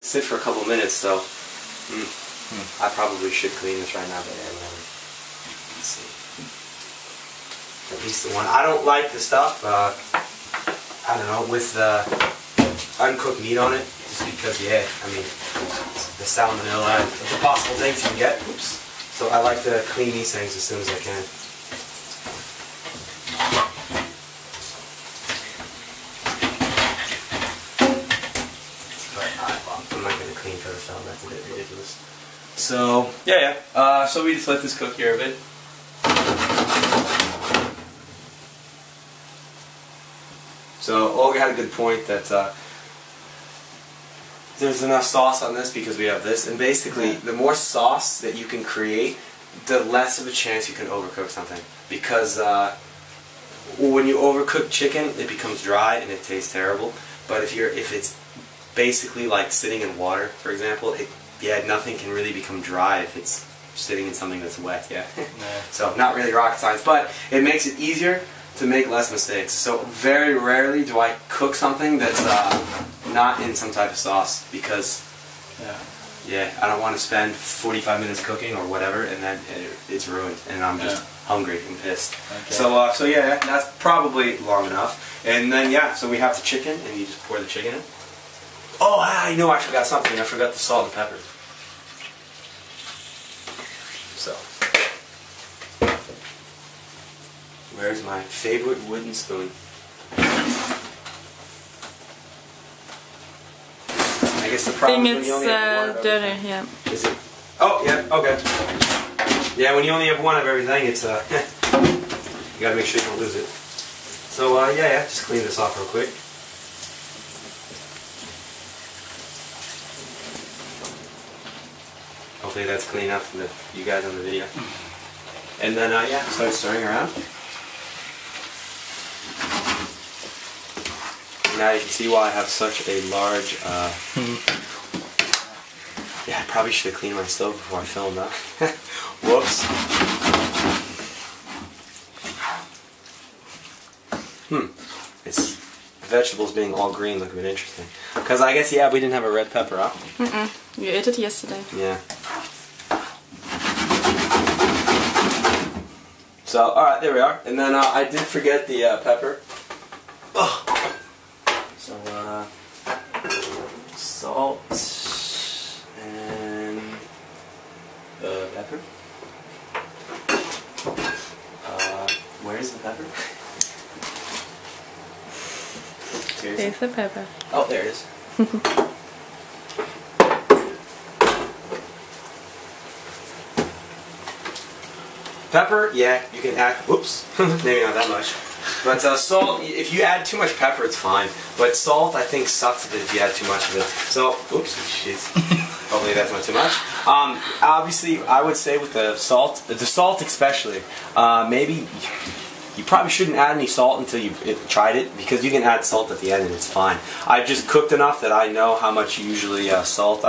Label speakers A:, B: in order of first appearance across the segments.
A: Sit for a couple minutes, so I probably should clean this right now, but yeah, whatever. Let's see. At least the one. I don't like the stuff, I don't know, with the uncooked meat on it, just because, yeah, I mean, the salmonella and the possible things you can get. Oops. So I like to clean these things as soon as I can. That's a bit ridiculous. So yeah. So we just let this cook here a bit. So Olga had a good point that there's enough sauce on this because we have this, and basically the more sauce that you can create, the less of a chance you can overcook something. Because when you overcook chicken, it becomes dry and it tastes terrible. But if it's basically like sitting in water, for example, nothing can really become dry if it's sitting in something that's wet, So not really rocket science, but it makes it easier to make less mistakes. So very rarely do I cook something that's not in some type of sauce, because I don't want to spend 45 minutes cooking or whatever and then it's ruined and I'm just hungry and pissed. Okay. So yeah, that's probably long enough. And then so we have the chicken, and you just pour the chicken in. Oh, I know I forgot something. I forgot the salt and pepper. So, where's my favorite wooden spoon? I guess the problem is when you only have one of everything.
B: Dirty,
A: Is it? Oh, yeah, okay. Yeah, when you only have one of everything, it's you gotta make sure you don't lose it. So, just clean this off real quick. Hopefully that's clean enough for you guys on the video. And then, start stirring around. Now you can see why I have such a large, I probably should have cleaned my stove before I filmed that. Whoops. It's vegetables being all green look a bit interesting. Because I guess, we didn't have a red pepper, huh?
B: You ate it yesterday.
A: Yeah. So, alright, there we are. And then I did forget the pepper. Oh. So, salt and pepper. Where's the pepper?
B: There's the pepper.
A: Oh, there it is. Pepper, you can add, whoops, maybe not that much. But salt, if you add too much pepper, it's fine. But salt, I think, sucks a bit if you add too much of it. So, oops, jeez. Hopefully that's not too much. Obviously, I would say with the salt especially, maybe you probably shouldn't add any salt until you've tried it, because you can add salt at the end and it's fine. I just cooked enough that I know how much usually salt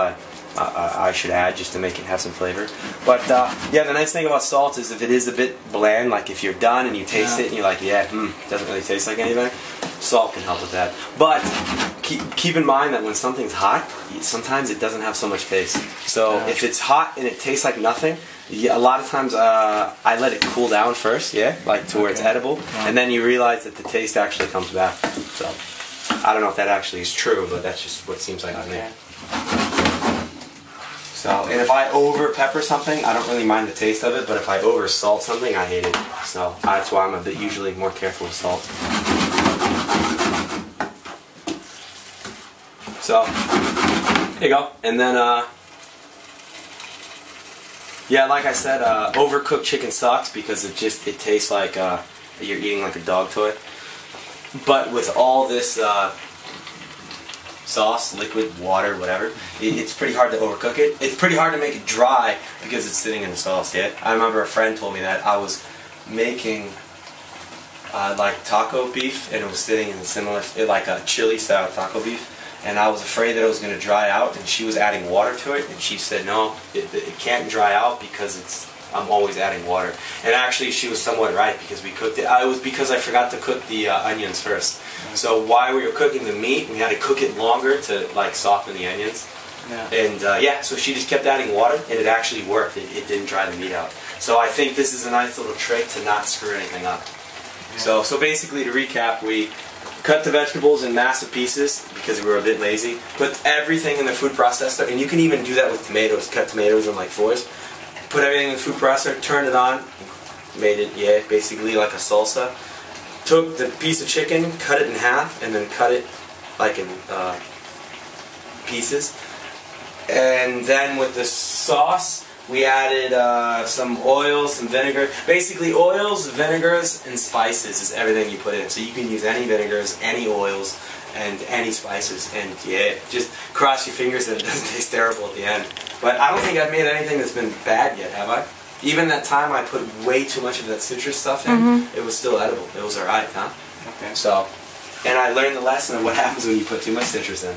A: I should add just to make it have some flavor. But the nice thing about salt is if it is a bit bland, like if you're done and you taste it and you're like, doesn't really taste like anything, salt can help with that. But keep in mind that when something's hot, sometimes it doesn't have so much taste. So if it's hot and it tastes like nothing, a lot of times I let it cool down first, like to where it's edible, and then you realize that the taste actually comes back. So I don't know if that actually is true, but that's just what it seems like to me. So, and if I over pepper something, I don't really mind the taste of it, but if I over salt something, I hate it. So that's why I'm usually more careful with salt. So there you go. And then like I said, overcooked chicken sucks because it tastes like you're eating like a dog toy. But with all this sauce, liquid, water, whatever, it's pretty hard to overcook it. It's pretty hard to make it dry because it's sitting in the sauce. I remember a friend told me that I was making like taco beef, and it was sitting in similar, like a chili style taco beef, and I was afraid that it was going to dry out, and she was adding water to it, and she said no, it can't dry out because I'm always adding water. And actually she was somewhat right, because we cooked it. It was because I forgot to cook the onions first. So while we were cooking the meat, we had to cook it longer to like soften the onions.
C: Yeah.
A: And yeah, so she just kept adding water, and it actually worked. It didn't dry the meat out. So I think this is a nice little trick to not screw anything up.
C: Yeah.
A: So basically, to recap, we cut the vegetables in massive pieces because we were a bit lazy. Put everything in the food processor, and you can even do that with tomatoes. Cut tomatoes in like fours. Put everything in the food processor, turn it on, made it, yeah, basically like a salsa. Took the piece of chicken, cut it in half, and then cut it like in pieces. And then with the sauce, we added some oil, some vinegar. Basically, oils, vinegars, and spices is everything you put in. So you can use any vinegars, any oils, and any spices. And yeah, just cross your fingers that it doesn't taste terrible at the end. But I don't think I've made anything that's been bad yet, have I? Even that time I put way too much of that citrus stuff in, it was still edible. It was alright, huh?
C: Okay.
A: So, and I learned the lesson of what happens when you put too much citrus in.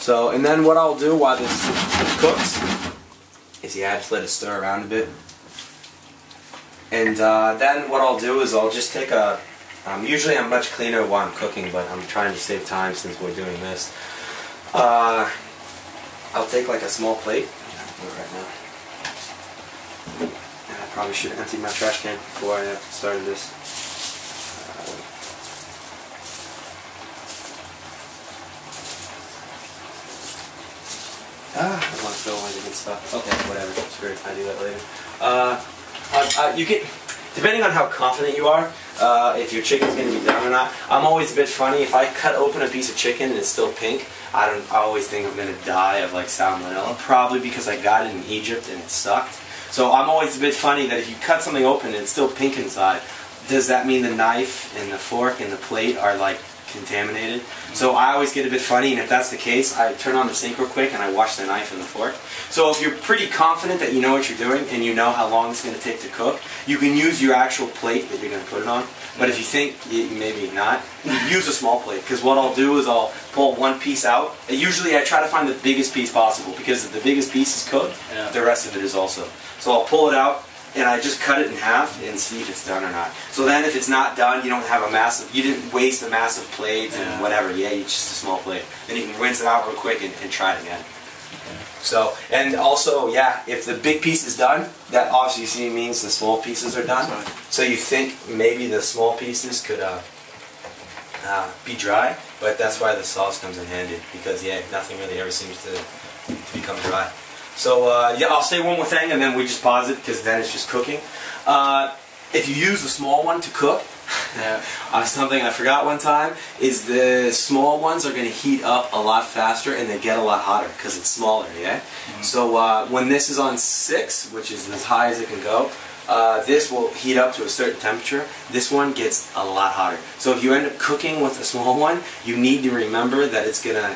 A: So, and then what I'll do while this cooks is, yeah, just let it stir around a bit. And then what I'll do is I'll just take a, usually I'm much cleaner while I'm cooking, but I'm trying to save time since we're doing this. I'll take like a small plate. Right now. And I probably should empty my trash can before I started this. I want to throw away the good stuff. Okay, whatever. Screw it. I'll do that later. You get, depending on how confident you are, if your chicken's going to be done or not. I'm always a bit funny. If I cut open a piece of chicken and it's still pink, I always think I'm going to die of like salmonella. Probably because I got it in Egypt and it sucked. So I'm always a bit funny that if you cut something open and it's still pink inside, does that mean the knife and the fork and the plate are like contaminated? So I always get a bit funny, and if that's the case, I turn on the sink real quick and I wash the knife and the fork. So if you're pretty confident that you know what you're doing and you know how long it's going to take to cook, you can use your actual plate that you're going to put it on. But if you think maybe not, use a small plate, because what I'll do is I'll pull one piece out. Usually I try to find the biggest piece possible, because if the biggest piece is cooked, the rest of it is also. So I'll pull it out, and I just cut it in half and see if it's done or not. So then if it's not done, you don't have a massive, you didn't waste a massive plate and whatever. Yeah, it's just a small plate. Then you can rinse it out real quick and try it again. So, and also, yeah, if the big piece is done, that obviously means the small pieces are done. So you think maybe the small pieces could be dry, but that's why the sauce comes in handy, because yeah, nothing really ever seems to become dry. So yeah, I'll say one more thing and then we just pause it, because then it's just cooking. If you use the small one to cook, something I forgot one time is the small ones are going to heat up a lot faster and they get a lot hotter because it's smaller, yeah? So when this is on 6, which is as high as it can go, this will heat up to a certain temperature. This one gets a lot hotter. So if you end up cooking with a small one, you need to remember that it's going to,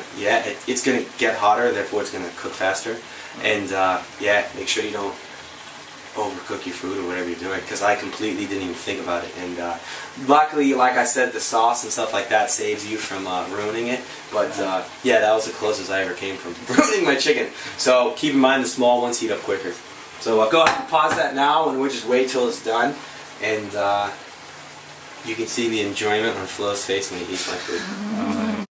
A: it's going to get hotter, therefore it's going to cook faster. And yeah, make sure you don't overcook your food or whatever you're doing, because I completely didn't even think about it. And luckily, like I said, the sauce and stuff like that saves you from ruining it. But yeah, that was the closest I ever came from ruining my chicken. So keep in mind the small ones heat up quicker. So go ahead and pause that now, and we'll just wait till it's done. And you can see the enjoyment on Flo's face when he eats my food.